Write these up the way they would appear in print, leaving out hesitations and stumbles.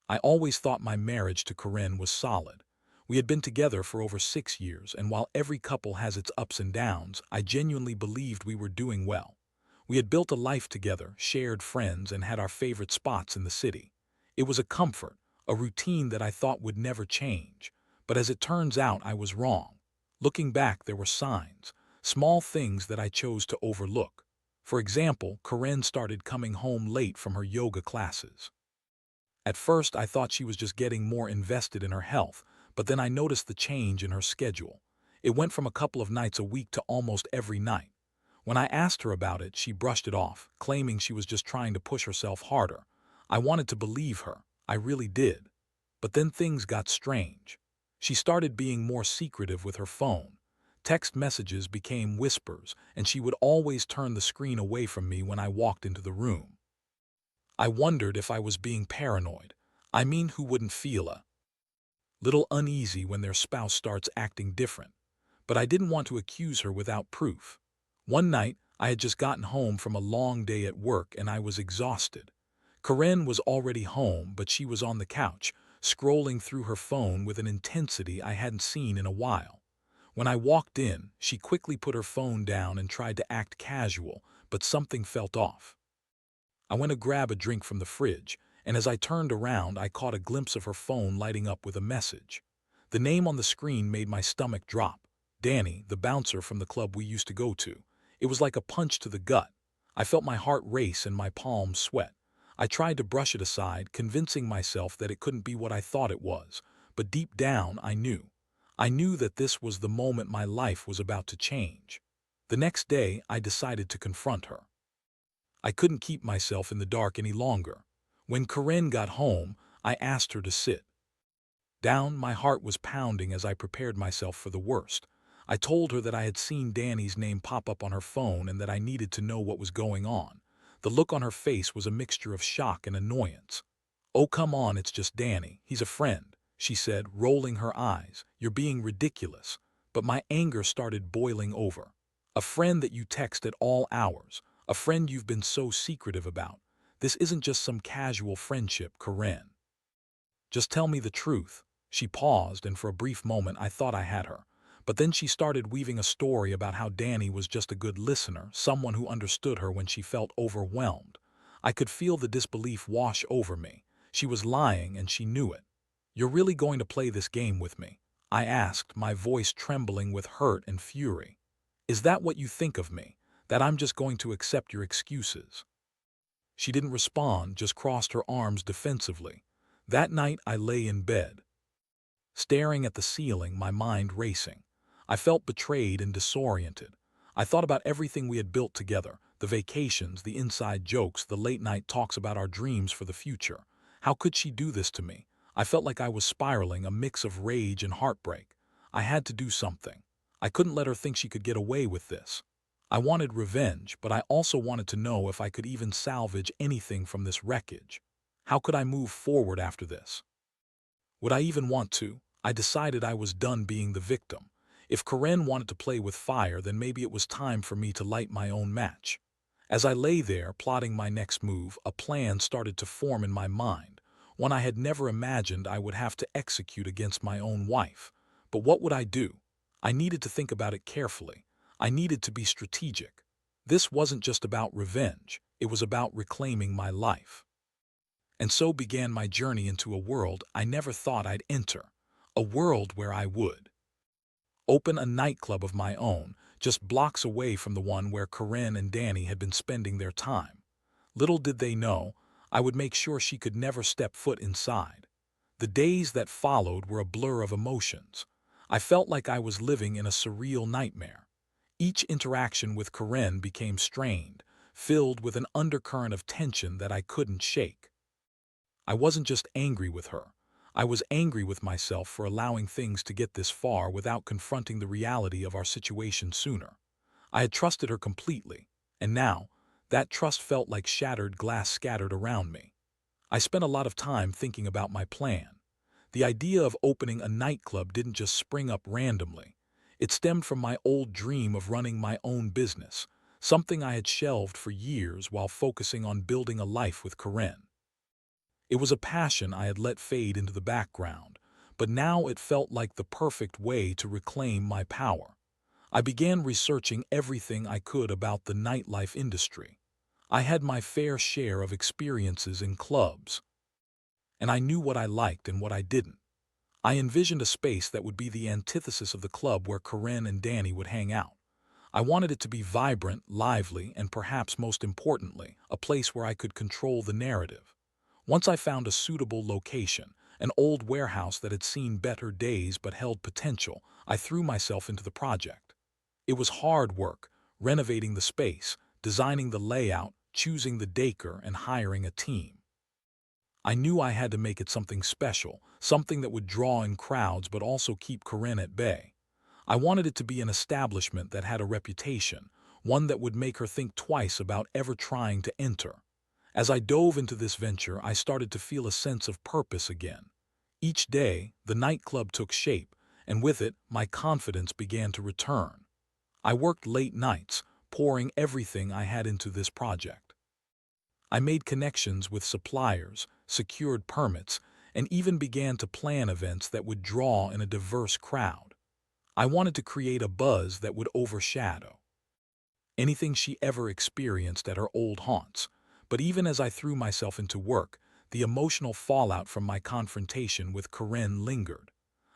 I always thought my marriage to Corinne was solid. We had been together for over 6 years, and while every couple has its ups and downs, I genuinely believed we were doing well. We had built a life together, shared friends, and had our favorite spots in the city. It was a comfort, a routine that I thought would never change. But as it turns out, I was wrong. Looking back, there were signs, small things that I chose to overlook. For example, Corinne started coming home late from her yoga classes. At first, I thought she was just getting more invested in her health, but then I noticed the change in her schedule. It went from a couple of nights a week to almost every night. When I asked her about it, she brushed it off, claiming she was just trying to push herself harder. I wanted to believe her. I really did. But then things got strange. She started being more secretive with her phone. Text messages became whispers, and she would always turn the screen away from me when I walked into the room. I wondered if I was being paranoid. I mean, who wouldn't feel a little uneasy when their spouse starts acting different? But I didn't want to accuse her without proof. One night, I had just gotten home from a long day at work and I was exhausted. Corinne was already home, but she was on the couch, scrolling through her phone with an intensity I hadn't seen in a while. When I walked in, she quickly put her phone down and tried to act casual, but something felt off. I went to grab a drink from the fridge, and as I turned around, I caught a glimpse of her phone lighting up with a message. The name on the screen made my stomach drop. Danny, the bouncer from the club we used to go to. It was like a punch to the gut. I felt my heart race and my palms sweat. I tried to brush it aside, convincing myself that it couldn't be what I thought it was. But deep down, I knew. I knew that this was the moment my life was about to change. The next day, I decided to confront her. I couldn't keep myself in the dark any longer. When Corinne got home, I asked her to sit down. My heart was pounding as I prepared myself for the worst. I told her that I had seen Danny's name pop up on her phone and that I needed to know what was going on. The look on her face was a mixture of shock and annoyance. "Oh, come on, it's just Danny. He's a friend," she said, rolling her eyes. "You're being ridiculous." But my anger started boiling over. "A friend that you text at all hours. A friend you've been so secretive about. This isn't just some casual friendship, Corinne. Just tell me the truth." She paused, and for a brief moment I thought I had her. But then she started weaving a story about how Danny was just a good listener, someone who understood her when she felt overwhelmed. I could feel the disbelief wash over me. She was lying, and she knew it. "You're really going to play this game with me?" I asked, my voice trembling with hurt and fury. "Is that what you think of me? That I'm just going to accept your excuses?" She didn't respond, just crossed her arms defensively. That night I lay in bed, staring at the ceiling, my mind racing. I felt betrayed and disoriented. I thought about everything we had built together, the vacations, the inside jokes, the late-night talks about our dreams for the future. How could she do this to me? I felt like I was spiraling, a mix of rage and heartbreak. I had to do something. I couldn't let her think she could get away with this. I wanted revenge, but I also wanted to know if I could even salvage anything from this wreckage. How could I move forward after this? Would I even want to? I decided I was done being the victim. If Corinne wanted to play with fire, then maybe it was time for me to light my own match. As I lay there, plotting my next move, a plan started to form in my mind, one I had never imagined I would have to execute against my own wife. But what would I do? I needed to think about it carefully. I needed to be strategic. This wasn't just about revenge, it was about reclaiming my life. And so began my journey into a world I never thought I'd enter, a world where I would open a nightclub of my own, just blocks away from the one where Corinne and Danny had been spending their time. Little did they know, I would make sure she could never step foot inside. The days that followed were a blur of emotions. I felt like I was living in a surreal nightmare. Each interaction with Corinne became strained, filled with an undercurrent of tension that I couldn't shake. I wasn't just angry with her. I was angry with myself for allowing things to get this far without confronting the reality of our situation sooner. I had trusted her completely, and now, that trust felt like shattered glass scattered around me. I spent a lot of time thinking about my plan. The idea of opening a nightclub didn't just spring up randomly. It stemmed from my old dream of running my own business, something I had shelved for years while focusing on building a life with Corinne. It was a passion I had let fade into the background, but now it felt like the perfect way to reclaim my power. I began researching everything I could about the nightlife industry. I had my fair share of experiences in clubs, and I knew what I liked and what I didn't. I envisioned a space that would be the antithesis of the club where Corinne and Danny would hang out. I wanted it to be vibrant, lively, and perhaps most importantly, a place where I could control the narrative. Once I found a suitable location, an old warehouse that had seen better days but held potential, I threw myself into the project. It was hard work, renovating the space, designing the layout, choosing the decor, and hiring a team. I knew I had to make it something special, something that would draw in crowds but also keep Corinne at bay. I wanted it to be an establishment that had a reputation, one that would make her think twice about ever trying to enter. As I dove into this venture, I started to feel a sense of purpose again. Each day, the nightclub took shape, and with it, my confidence began to return. I worked late nights, pouring everything I had into this project. I made connections with suppliers, secured permits, and even began to plan events that would draw in a diverse crowd. I wanted to create a buzz that would overshadow anything she ever experienced at her old haunts. But even as I threw myself into work, the emotional fallout from my confrontation with Corinne lingered.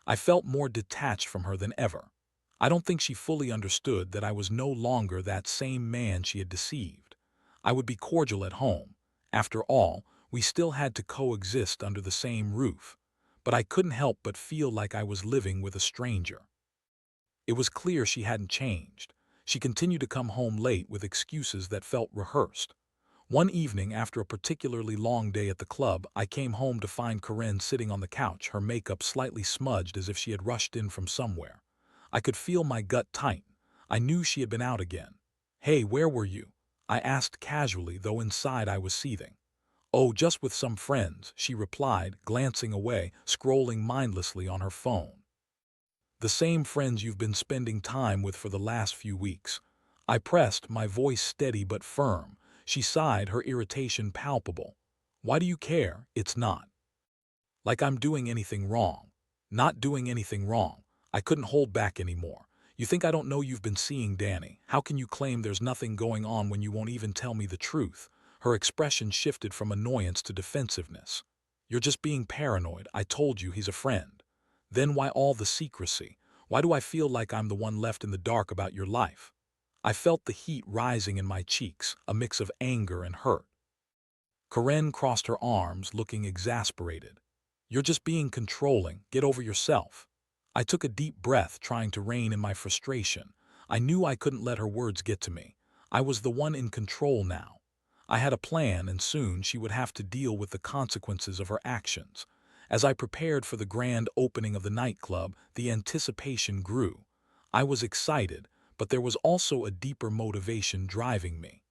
I felt more detached from her than ever. I don't think she fully understood that I was no longer that same man she had deceived. I would be cordial at home. After all, we still had to coexist under the same roof. But I couldn't help but feel like I was living with a stranger. It was clear she hadn't changed. She continued to come home late with excuses that felt rehearsed. One evening, after a particularly long day at the club, I came home to find Corinne sitting on the couch, her makeup slightly smudged as if she had rushed in from somewhere. I could feel my gut tighten. I knew she had been out again. "Hey, where were you?" I asked casually, though inside I was seething. "Oh, just with some friends," she replied, glancing away, scrolling mindlessly on her phone. "The same friends you've been spending time with for the last few weeks." I pressed, my voice steady but firm. She sighed, her irritation palpable. "Why do you care? It's not like I'm doing anything wrong." "Not doing anything wrong." I couldn't hold back anymore. "You think I don't know you've been seeing Danny? How can you claim there's nothing going on when you won't even tell me the truth?" Her expression shifted from annoyance to defensiveness. "You're just being paranoid. I told you he's a friend." "Then why all the secrecy? Why do I feel like I'm the one left in the dark about your life?" I felt the heat rising in my cheeks, a mix of anger and hurt. Corinne crossed her arms, looking exasperated. "You're just being controlling. Get over yourself." I took a deep breath, trying to rein in my frustration. I knew I couldn't let her words get to me. I was the one in control now. I had a plan, and soon she would have to deal with the consequences of her actions. As I prepared for the grand opening of the nightclub, the anticipation grew. I was excited, but there was also a deeper motivation driving me.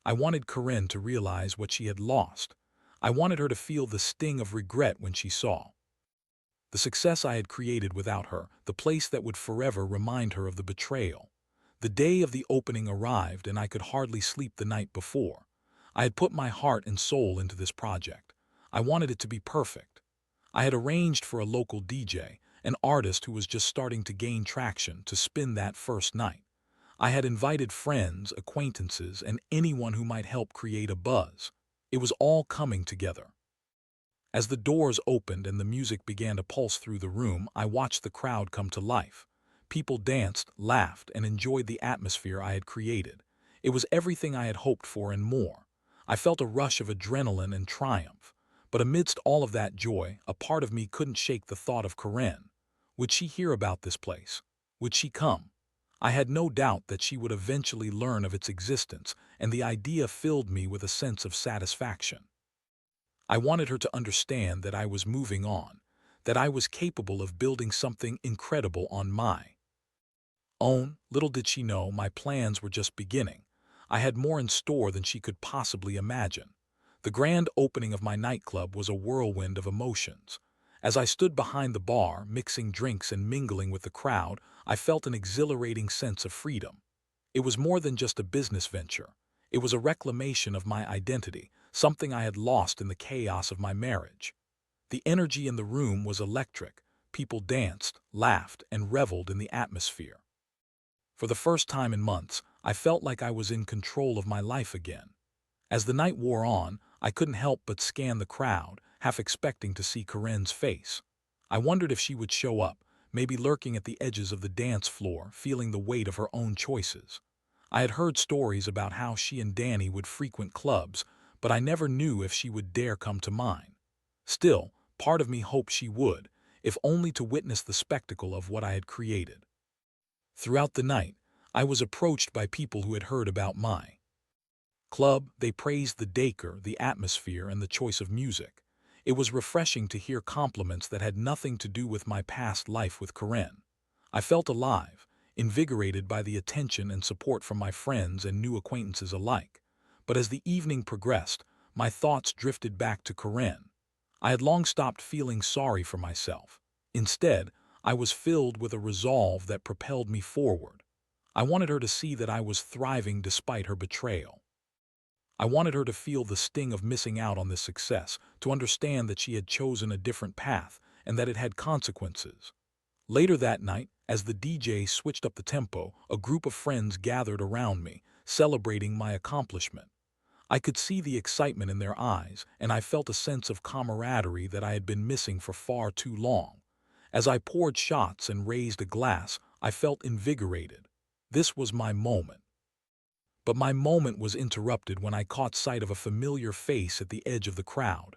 I wanted Corinne to realize what she had lost. I wanted her to feel the sting of regret when she saw the success I had created without her, the place that would forever remind her of the betrayal. The day of the opening arrived, and I could hardly sleep the night before. I had put my heart and soul into this project. I wanted it to be perfect. I had arranged for a local DJ, an artist who was just starting to gain traction, to spin that first night. I had invited friends, acquaintances, and anyone who might help create a buzz. It was all coming together. As the doors opened and the music began to pulse through the room, I watched the crowd come to life. People danced, laughed, and enjoyed the atmosphere I had created. It was everything I had hoped for and more. I felt a rush of adrenaline and triumph. But amidst all of that joy, a part of me couldn't shake the thought of Corinne. Would she hear about this place? Would she come? I had no doubt that she would eventually learn of its existence, and the idea filled me with a sense of satisfaction. I wanted her to understand that I was moving on, that I was capable of building something incredible on my own. Little did she know my plans were just beginning. I had more in store than she could possibly imagine. The grand opening of my nightclub was a whirlwind of emotions. As I stood behind the bar, mixing drinks and mingling with the crowd, I felt an exhilarating sense of freedom. It was more than just a business venture. It was a reclamation of my identity, something I had lost in the chaos of my marriage. The energy in the room was electric. People danced, laughed, and reveled in the atmosphere. For the first time in months, I felt like I was in control of my life again. As the night wore on, I couldn't help but scan the crowd, half expecting to see Corinne's face. I wondered if she would show up, maybe lurking at the edges of the dance floor, feeling the weight of her own choices. I had heard stories about how she and Danny would frequent clubs, but I never knew if she would dare come to mine. Still, part of me hoped she would, if only to witness the spectacle of what I had created. Throughout the night, I was approached by people who had heard about my club. They praised the decor, the atmosphere, and the choice of music. It was refreshing to hear compliments that had nothing to do with my past life with Corinne. I felt alive, invigorated by the attention and support from my friends and new acquaintances alike. But as the evening progressed, my thoughts drifted back to Corinne. I had long stopped feeling sorry for myself. Instead, I was filled with a resolve that propelled me forward. I wanted her to see that I was thriving despite her betrayal. I wanted her to feel the sting of missing out on this success, to understand that she had chosen a different path and that it had consequences. Later that night, as the DJ switched up the tempo, a group of friends gathered around me, celebrating my accomplishment. I could see the excitement in their eyes, and I felt a sense of camaraderie that I had been missing for far too long. As I poured shots and raised a glass, I felt invigorated. This was my moment. But my moment was interrupted when I caught sight of a familiar face at the edge of the crowd.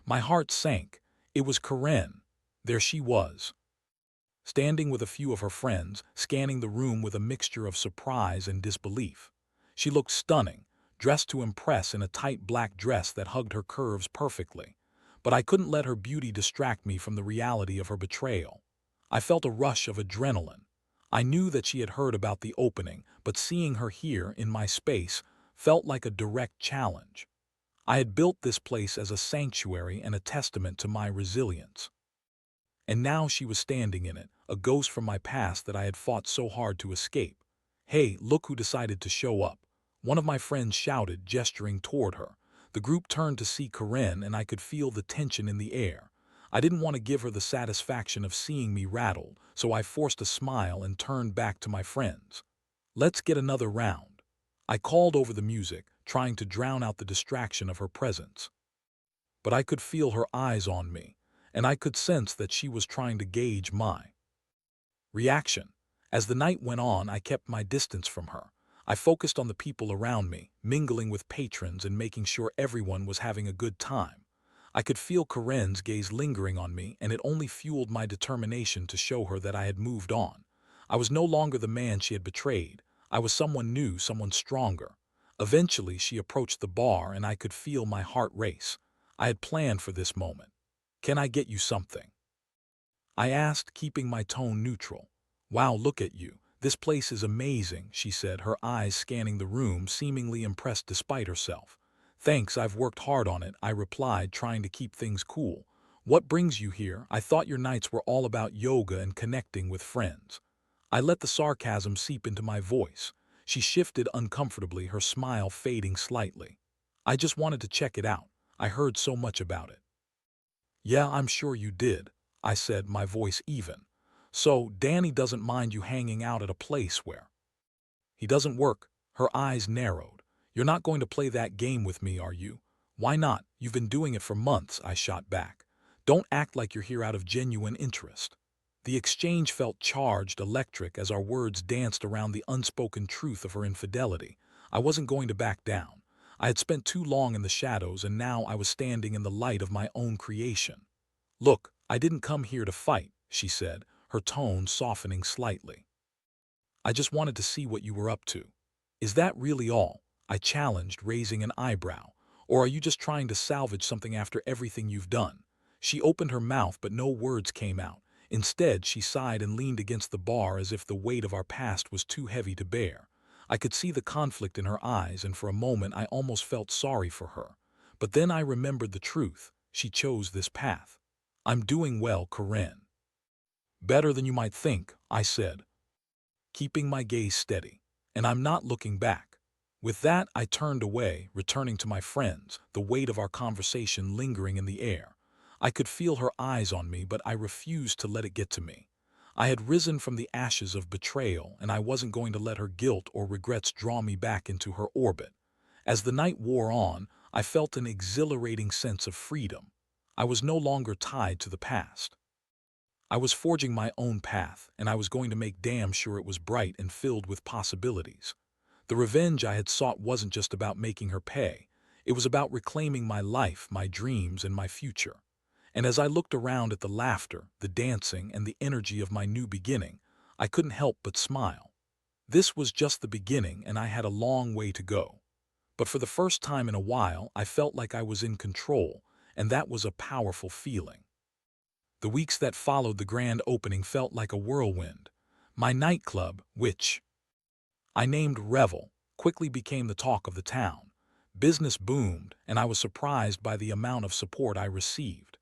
My heart sank. It was Corinne. There she was, standing with a few of her friends, scanning the room with a mixture of surprise and disbelief. She looked stunning, dressed to impress in a tight black dress that hugged her curves perfectly. But I couldn't let her beauty distract me from the reality of her betrayal. I felt a rush of adrenaline. I knew that she had heard about the opening, but seeing her here in my space felt like a direct challenge. I had built this place as a sanctuary and a testament to my resilience. And now she was standing in it, a ghost from my past that I had fought so hard to escape. "Hey, look who decided to show up," one of my friends shouted, gesturing toward her. The group turned to see Corinne, and I could feel the tension in the air. I didn't want to give her the satisfaction of seeing me rattled, so I forced a smile and turned back to my friends. "Let's get another round." I called over the music, trying to drown out the distraction of her presence. But I could feel her eyes on me, and I could sense that she was trying to gauge my reaction. As the night went on, I kept my distance from her. I focused on the people around me, mingling with patrons and making sure everyone was having a good time. I could feel Corinne's gaze lingering on me, and it only fueled my determination to show her that I had moved on. I was no longer the man she had betrayed. I was someone new, someone stronger. Eventually, she approached the bar, and I could feel my heart race. I had planned for this moment. "Can I get you something?" I asked, keeping my tone neutral. "Wow, look at you. This place is amazing," she said, her eyes scanning the room, seemingly impressed despite herself. "Thanks, I've worked hard on it," I replied, trying to keep things cool. "What brings you here? I thought your nights were all about yoga and connecting with friends." I let the sarcasm seep into my voice. She shifted uncomfortably, her smile fading slightly. "I just wanted to check it out. I heard so much about it." "Yeah, I'm sure you did," I said, my voice even. "So, Danny doesn't mind you hanging out at a place where he doesn't work?" Her eyes narrowed. "You're not going to play that game with me, are you?" "Why not? You've been doing it for months," I shot back. "Don't act like you're here out of genuine interest." The exchange felt charged, electric, as our words danced around the unspoken truth of her infidelity. I wasn't going to back down. I had spent too long in the shadows, and now I was standing in the light of my own creation. "Look, I didn't come here to fight," she said, her tone softening slightly. "I just wanted to see what you were up to." "Is that really all?" I challenged, raising an eyebrow. "Or are you just trying to salvage something after everything you've done?" She opened her mouth, but no words came out. Instead, she sighed and leaned against the bar as if the weight of our past was too heavy to bear. I could see the conflict in her eyes, and for a moment I almost felt sorry for her. But then I remembered the truth. She chose this path. "I'm doing well, Corinne." "Better than you might think," I said, keeping my gaze steady. "And I'm not looking back." With that, I turned away, returning to my friends, the weight of our conversation lingering in the air. I could feel her eyes on me, but I refused to let it get to me. I had risen from the ashes of betrayal, and I wasn't going to let her guilt or regrets draw me back into her orbit. As the night wore on, I felt an exhilarating sense of freedom. I was no longer tied to the past. I was forging my own path, and I was going to make damn sure it was bright and filled with possibilities. The revenge I had sought wasn't just about making her pay. It was about reclaiming my life, my dreams, and my future. And as I looked around at the laughter, the dancing, and the energy of my new beginning, I couldn't help but smile. This was just the beginning, and I had a long way to go. But for the first time in a while, I felt like I was in control, and that was a powerful feeling. The weeks that followed the grand opening felt like a whirlwind. My nightclub, which I named Revel, quickly became the talk of the town. Business boomed, and I was surprised by the amount of support I received.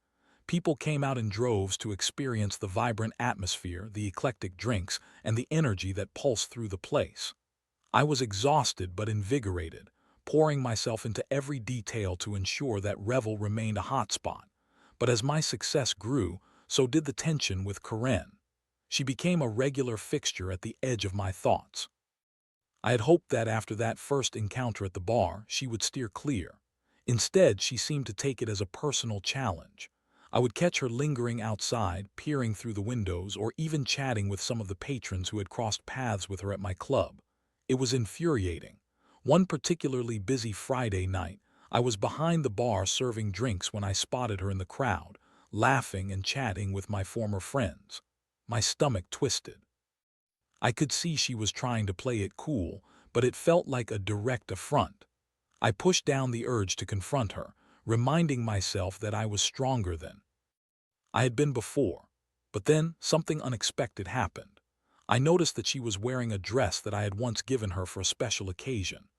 People came out in droves to experience the vibrant atmosphere, the eclectic drinks, and the energy that pulsed through the place. I was exhausted but invigorated, pouring myself into every detail to ensure that Revel remained a hotspot. But as my success grew, so did the tension with Karen. She became a regular fixture at the edge of my thoughts. I had hoped that after that first encounter at the bar, she would steer clear. Instead, she seemed to take it as a personal challenge. I would catch her lingering outside, peering through the windows, or even chatting with some of the patrons who had crossed paths with her at my club. It was infuriating. One particularly busy Friday night, I was behind the bar serving drinks when I spotted her in the crowd, laughing and chatting with my former friends. My stomach twisted. I could see she was trying to play it cool, but it felt like a direct affront. I pushed down the urge to confront her, reminding myself that I was stronger than I had been before. But then something unexpected happened. I noticed that she was wearing a dress that I had once given her for a special occasion.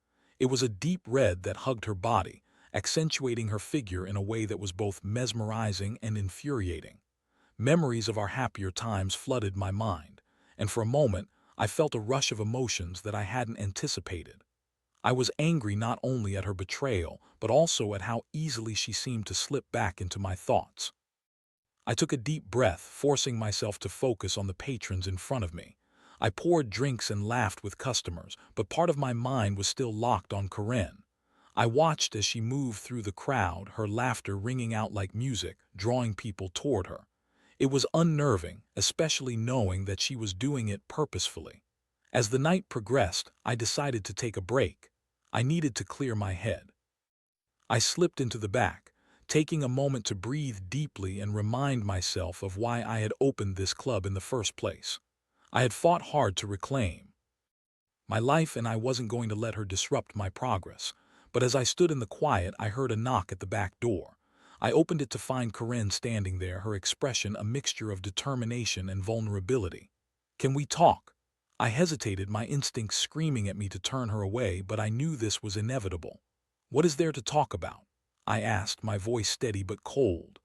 It was a deep red that hugged her body, accentuating her figure in a way that was both mesmerizing and infuriating. Memories of our happier times flooded my mind, and for a moment I felt a rush of emotions that I hadn't anticipated. I was angry not only at her betrayal, but also at how easily she seemed to slip back into my thoughts. I took a deep breath, forcing myself to focus on the patrons in front of me. I poured drinks and laughed with customers, but part of my mind was still locked on Corinne. I watched as she moved through the crowd, her laughter ringing out like music, drawing people toward her. It was unnerving, especially knowing that she was doing it purposefully. As the night progressed, I decided to take a break. I needed to clear my head. I slipped into the back, taking a moment to breathe deeply and remind myself of why I had opened this club in the first place. I had fought hard to reclaim my life, and I wasn't going to let her disrupt my progress. But as I stood in the quiet, I heard a knock at the back door. I opened it to find Corinne standing there, her expression a mixture of determination and vulnerability. "Can we talk?" I hesitated, my instincts screaming at me to turn her away, but I knew this was inevitable. "What is there to talk about?" I asked, my voice steady but cold.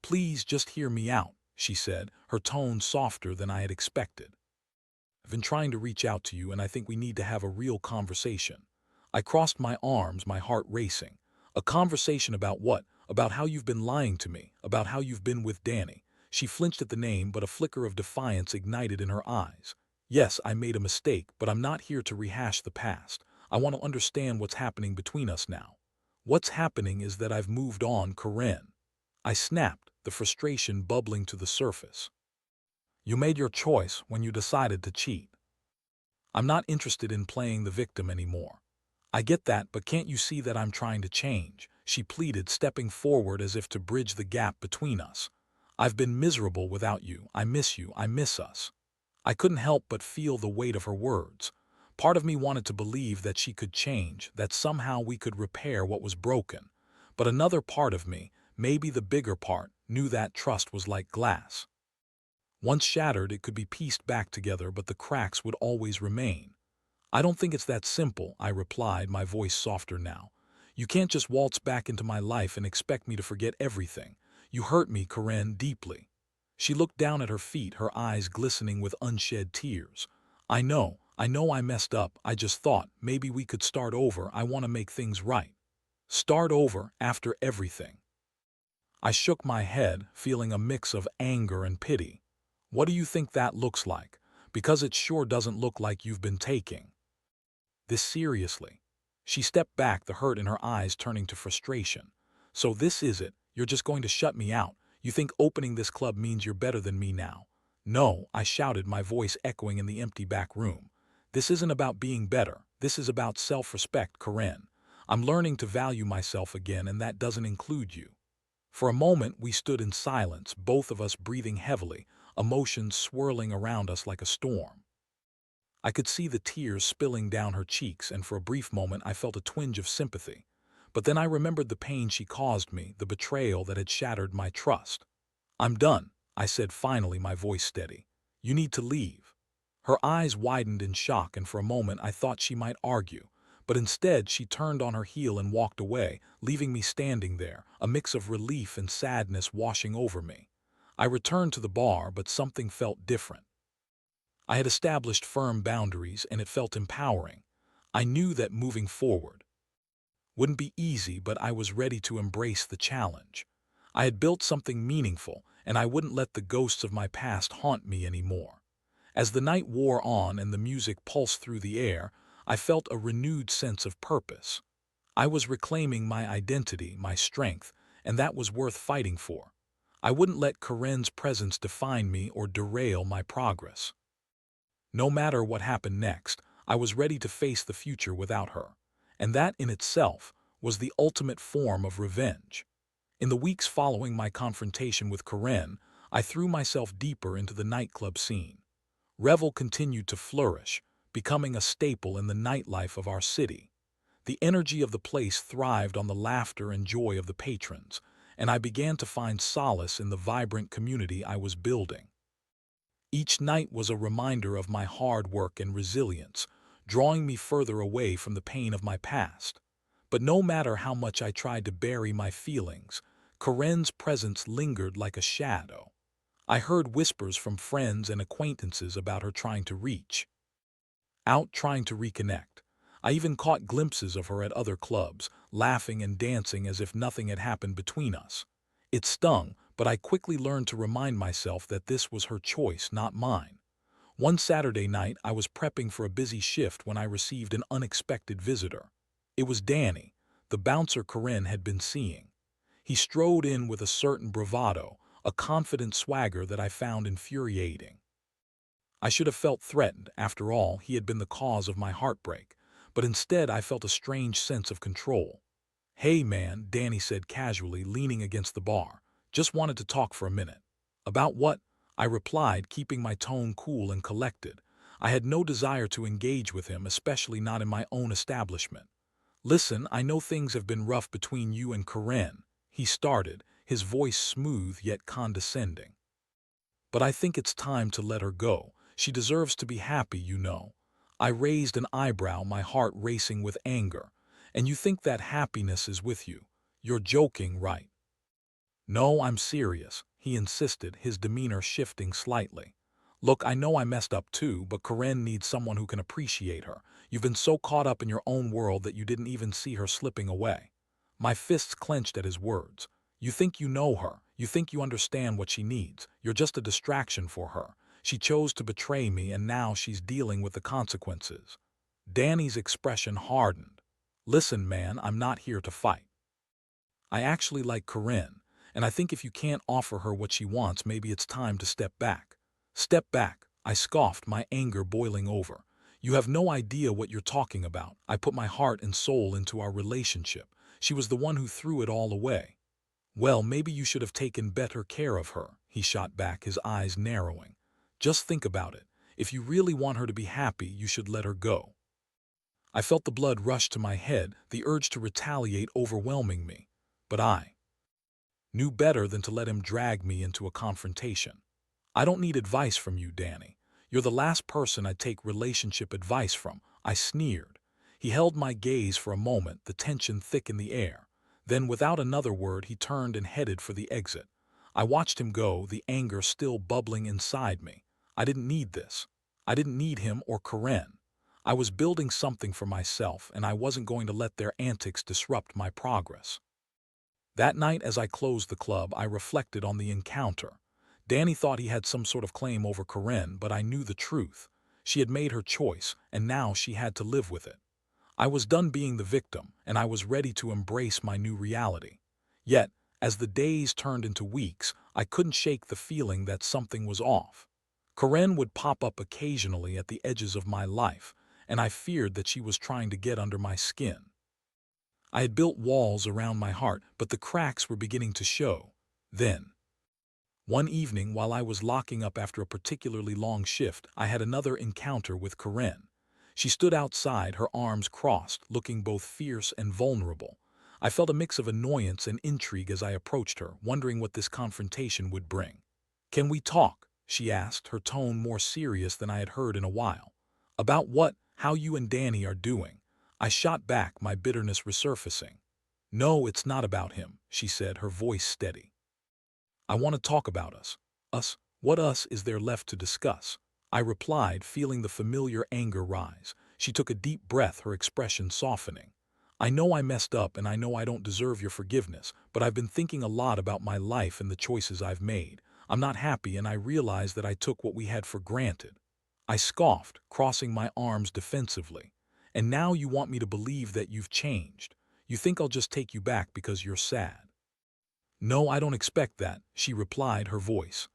"Please just hear me out," she said, her tone softer than I had expected. "I've been trying to reach out to you, and I think we need to have a real conversation." I crossed my arms, my heart racing. "A conversation about what? About how you've been lying to me, about how you've been with Danny." She flinched at the name, but a flicker of defiance ignited in her eyes. "Yes, I made a mistake, but I'm not here to rehash the past. I want to understand what's happening between us now." "What's happening is that I've moved on, Corinne." I snapped, the frustration bubbling to the surface. "You made your choice when you decided to cheat. I'm not interested in playing the victim anymore." "I get that, but can't you see that I'm trying to change?" she pleaded, stepping forward as if to bridge the gap between us. "I've been miserable without you. I miss you. I miss us." I couldn't help but feel the weight of her words. Part of me wanted to believe that she could change, that somehow we could repair what was broken. But another part of me, maybe the bigger part, knew that trust was like glass. Once shattered, it could be pieced back together, but the cracks would always remain. "I don't think it's that simple," I replied, my voice softer now. "You can't just waltz back into my life and expect me to forget everything. You hurt me, Corinne, deeply." She looked down at her feet, her eyes glistening with unshed tears. I know I messed up. I just thought maybe we could start over. I want to make things right. Start over after everything. I shook my head, feeling a mix of anger and pity. What do you think that looks like? Because it sure doesn't look like you've been taking this seriously. She stepped back, the hurt in her eyes turning to frustration. So this is it. You're just going to shut me out. You think opening this club means you're better than me now? No, I shouted, my voice echoing in the empty back room. This isn't about being better. This is about self-respect, Corinne. I'm learning to value myself again, and that doesn't include you. For a moment, we stood in silence, both of us breathing heavily, emotions swirling around us like a storm. I could see the tears spilling down her cheeks, and for a brief moment I felt a twinge of sympathy. But then I remembered the pain she caused me, the betrayal that had shattered my trust. I'm done, I said finally, my voice steady. You need to leave. Her eyes widened in shock, and for a moment I thought she might argue. But instead she turned on her heel and walked away, leaving me standing there, a mix of relief and sadness washing over me. I returned to the bar, but something felt different. I had established firm boundaries, and it felt empowering. I knew that moving forward wouldn't be easy, but I was ready to embrace the challenge. I had built something meaningful, and I wouldn't let the ghosts of my past haunt me anymore. As the night wore on and the music pulsed through the air, I felt a renewed sense of purpose. I was reclaiming my identity, my strength, and that was worth fighting for. I wouldn't let Corinne's presence define me or derail my progress. No matter what happened next, I was ready to face the future without her. And that in itself was the ultimate form of revenge. In the weeks following my confrontation with Corinne, I threw myself deeper into the nightclub scene. Revel continued to flourish, becoming a staple in the nightlife of our city. The energy of the place thrived on the laughter and joy of the patrons, and I began to find solace in the vibrant community I was building. Each night was a reminder of my hard work and resilience, drawing me further away from the pain of my past. But no matter how much I tried to bury my feelings, Corinne's presence lingered like a shadow. I heard whispers from friends and acquaintances about her trying to reach out, trying to reconnect. I even caught glimpses of her at other clubs, laughing and dancing as if nothing had happened between us. It stung, but I quickly learned to remind myself that this was her choice, not mine. One Saturday night, I was prepping for a busy shift when I received an unexpected visitor. It was Danny, the bouncer Corinne had been seeing. He strode in with a certain bravado, a confident swagger that I found infuriating. I should have felt threatened. After all, he had been the cause of my heartbreak, but instead I felt a strange sense of control. Hey man, Danny said casually, leaning against the bar. Just wanted to talk for a minute. About what? I replied, keeping my tone cool and collected. I had no desire to engage with him, especially not in my own establishment. Listen, I know things have been rough between you and Corinne, he started, his voice smooth yet condescending. But I think it's time to let her go. She deserves to be happy, you know. I raised an eyebrow, my heart racing with anger. And you think that happiness is with you? You're joking, right? No, I'm serious, he insisted, his demeanor shifting slightly. Look, I know I messed up too, but Corinne needs someone who can appreciate her. You've been so caught up in your own world that you didn't even see her slipping away. My fists clenched at his words. You think you know her. You think you understand what she needs. You're just a distraction for her. She chose to betray me, and now she's dealing with the consequences. Danny's expression hardened. Listen, man, I'm not here to fight. I actually like Corinne, and I think if you can't offer her what she wants, maybe it's time to step back. Step back, I scoffed, my anger boiling over. You have no idea what you're talking about. I put my heart and soul into our relationship. She was the one who threw it all away. Well, maybe you should have taken better care of her, he shot back, his eyes narrowing. Just think about it. If you really want her to be happy, you should let her go. I felt the blood rush to my head, the urge to retaliate overwhelming me. But I knew better than to let him drag me into a confrontation. I don't need advice from you, Danny. You're the last person I'd take relationship advice from, I sneered. He held my gaze for a moment, the tension thick in the air. Then, without another word, he turned and headed for the exit. I watched him go, the anger still bubbling inside me. I didn't need this. I didn't need him or Corinne. I was building something for myself, and I wasn't going to let their antics disrupt my progress. That night, as I closed the club, I reflected on the encounter. Danny thought he had some sort of claim over Corinne, but I knew the truth. She had made her choice, and now she had to live with it. I was done being the victim, and I was ready to embrace my new reality. Yet, as the days turned into weeks, I couldn't shake the feeling that something was off. Corinne would pop up occasionally at the edges of my life, and I feared that she was trying to get under my skin. I had built walls around my heart, but the cracks were beginning to show. Then, one evening, while I was locking up after a particularly long shift, I had another encounter with Corinne. She stood outside, her arms crossed, looking both fierce and vulnerable. I felt a mix of annoyance and intrigue as I approached her, wondering what this confrontation would bring. "Can we talk?" she asked, her tone more serious than I had heard in a while. "About what? How you and Danny are doing?" I shot back, my bitterness resurfacing. "No, it's not about him," she said, her voice steady. "I want to talk about us." "Us? What us is there left to discuss?" I replied, feeling the familiar anger rise. She took a deep breath, her expression softening. "I know I messed up, and I know I don't deserve your forgiveness, but I've been thinking a lot about my life and the choices I've made. I'm not happy, and I realize that I took what we had for granted." I scoffed, crossing my arms defensively. "And now you want me to believe that you've changed. You think I'll just take you back because you're sad?" "No, I don't expect that," she replied, her voice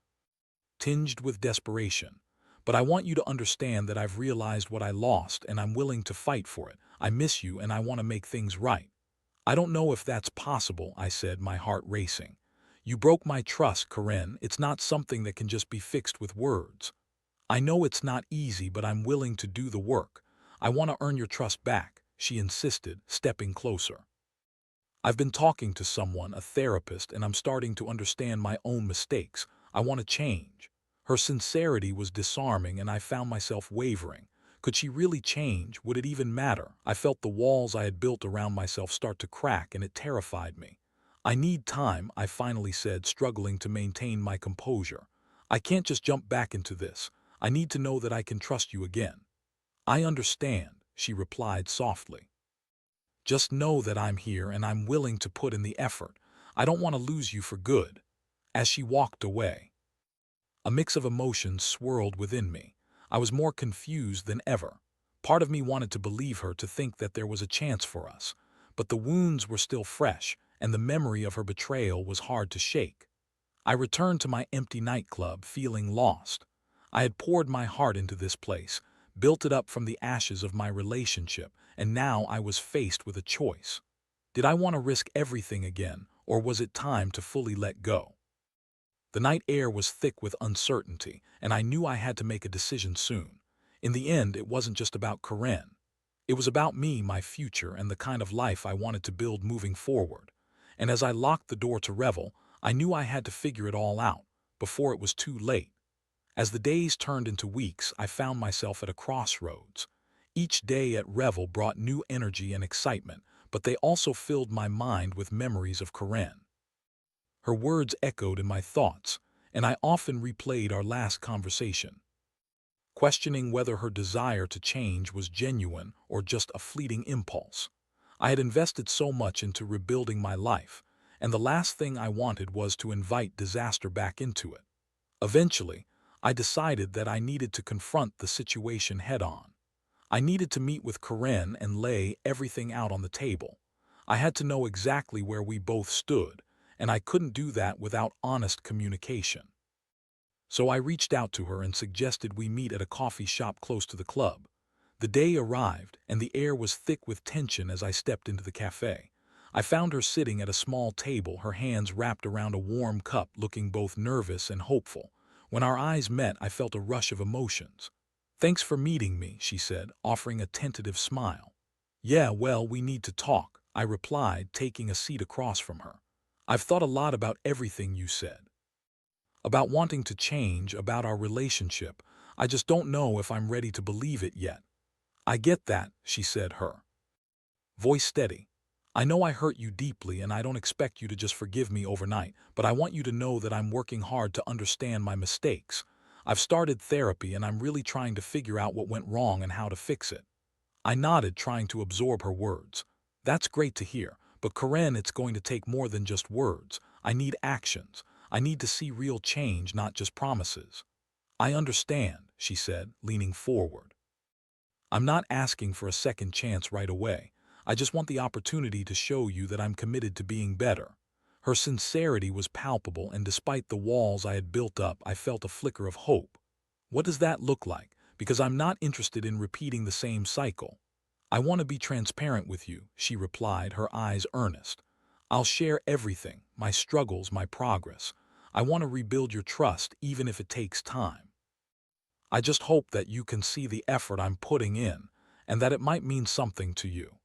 tinged with desperation. "But I want you to understand that I've realized what I lost, and I'm willing to fight for it. I miss you, and I want to make things right." "I don't know if that's possible," I said, my heart racing. "You broke my trust, Corinne. It's not something that can just be fixed with words." "I know it's not easy, but I'm willing to do the work. I want to earn your trust back," she insisted, stepping closer. "I've been talking to someone, a therapist, and I'm starting to understand my own mistakes. I want to change." Her sincerity was disarming, and I found myself wavering. Could she really change? Would it even matter? I felt the walls I had built around myself start to crack, and it terrified me. "I need time," I finally said, struggling to maintain my composure. "I can't just jump back into this. I need to know that I can trust you again." "I understand," she replied softly. "Just know that I'm here and I'm willing to put in the effort. I don't want to lose you for good." As she walked away, a mix of emotions swirled within me. I was more confused than ever. Part of me wanted to believe her, to think that there was a chance for us. But the wounds were still fresh, and the memory of her betrayal was hard to shake. I returned to my empty nightclub, feeling lost. I had poured my heart into this place, built it up from the ashes of my relationship, and now I was faced with a choice. Did I want to risk everything again, or was it time to fully let go? The night air was thick with uncertainty, and I knew I had to make a decision soon. In the end, it wasn't just about Corinne. It was about me, my future, and the kind of life I wanted to build moving forward. And as I locked the door to Revel, I knew I had to figure it all out before it was too late. As the days turned into weeks, I found myself at a crossroads. Each day at Revel brought new energy and excitement, but they also filled my mind with memories of Corinne. Her words echoed in my thoughts, and I often replayed our last conversation, questioning whether her desire to change was genuine or just a fleeting impulse. I had invested so much into rebuilding my life, and the last thing I wanted was to invite disaster back into it. Eventually, I decided that I needed to confront the situation head-on. I needed to meet with Corinne and lay everything out on the table. I had to know exactly where we both stood, and I couldn't do that without honest communication. So I reached out to her and suggested we meet at a coffee shop close to the club. The day arrived, and the air was thick with tension as I stepped into the cafe. I found her sitting at a small table, her hands wrapped around a warm cup, looking both nervous and hopeful. When our eyes met, I felt a rush of emotions. "Thanks for meeting me," she said, offering a tentative smile. "Yeah, well, we need to talk," I replied, taking a seat across from her. "I've thought a lot about everything you said. About wanting to change, about our relationship. I just don't know if I'm ready to believe it yet." "I get that," she said, her voice steady. "I know I hurt you deeply, and I don't expect you to just forgive me overnight, but I want you to know that I'm working hard to understand my mistakes. I've started therapy, and I'm really trying to figure out what went wrong and how to fix it." I nodded, trying to absorb her words. That's great to hear, but Karen, it's going to take more than just words. I need actions. I need to see real change, not just promises. I understand, she said, leaning forward. I'm not asking for a second chance right away. I just want the opportunity to show you that I'm committed to being better. Her sincerity was palpable, and despite the walls I had built up, I felt a flicker of hope. What does that look like? Because I'm not interested in repeating the same cycle. I want to be transparent with you, she replied, her eyes earnest. I'll share everything, my struggles, my progress. I want to rebuild your trust, even if it takes time. I just hope that you can see the effort I'm putting in, and that it might mean something to you.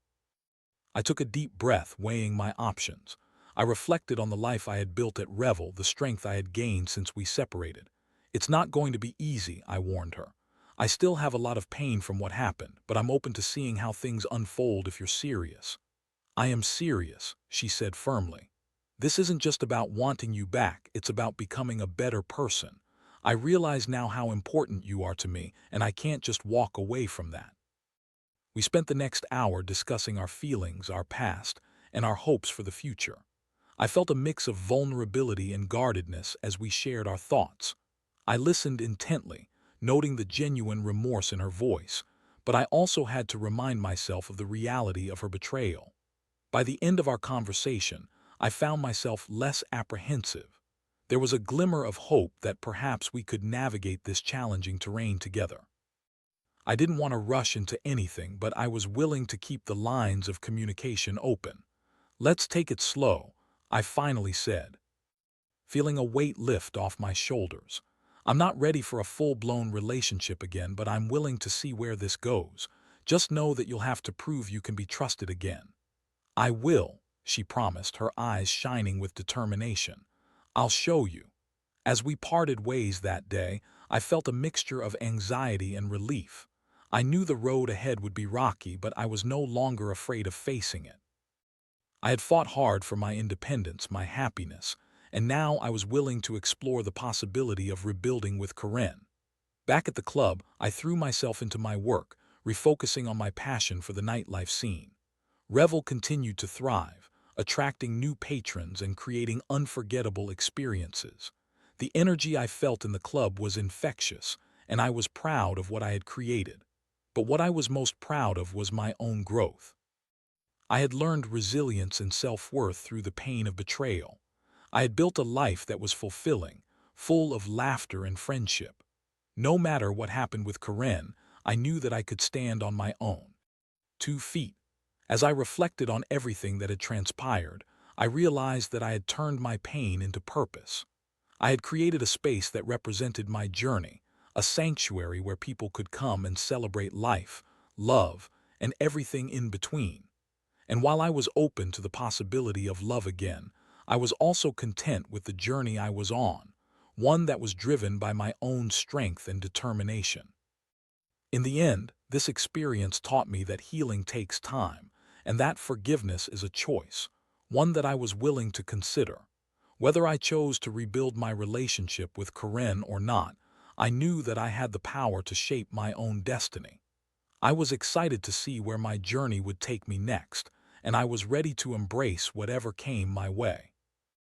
I took a deep breath, weighing my options. I reflected on the life I had built at Revel, the strength I had gained since we separated. It's not going to be easy, I warned her. I still have a lot of pain from what happened, but I'm open to seeing how things unfold if you're serious. I am serious, she said firmly. This isn't just about wanting you back, it's about becoming a better person. I realize now how important you are to me, and I can't just walk away from that. We spent the next hour discussing our feelings, our past, and our hopes for the future. I felt a mix of vulnerability and guardedness as we shared our thoughts. I listened intently, noting the genuine remorse in her voice, but I also had to remind myself of the reality of her betrayal. By the end of our conversation, I found myself less apprehensive. There was a glimmer of hope that perhaps we could navigate this challenging terrain together. I didn't want to rush into anything, but I was willing to keep the lines of communication open. Let's take it slow, I finally said, feeling a weight lift off my shoulders. I'm not ready for a full-blown relationship again, but I'm willing to see where this goes. Just know that you'll have to prove you can be trusted again. I will, she promised, her eyes shining with determination. I'll show you. As we parted ways that day, I felt a mixture of anxiety and relief. I knew the road ahead would be rocky, but I was no longer afraid of facing it. I had fought hard for my independence, my happiness, and now I was willing to explore the possibility of rebuilding with Karen. Back at the club, I threw myself into my work, refocusing on my passion for the nightlife scene. Revel continued to thrive, attracting new patrons and creating unforgettable experiences. The energy I felt in the club was infectious, and I was proud of what I had created. But what I was most proud of was my own growth. I had learned resilience and self-worth through the pain of betrayal. I had built a life that was fulfilling, full of laughter and friendship. No matter what happened with Karen, I knew that I could stand on my own 2 feet. As I reflected on everything that had transpired, I realized that I had turned my pain into purpose. I had created a space that represented my journey, a sanctuary where people could come and celebrate life, love, and everything in between. And while I was open to the possibility of love again, I was also content with the journey I was on, one that was driven by my own strength and determination. In the end, this experience taught me that healing takes time, and that forgiveness is a choice, one that I was willing to consider. Whether I chose to rebuild my relationship with Karen or not, I knew that I had the power to shape my own destiny. I was excited to see where my journey would take me next, and I was ready to embrace whatever came my way.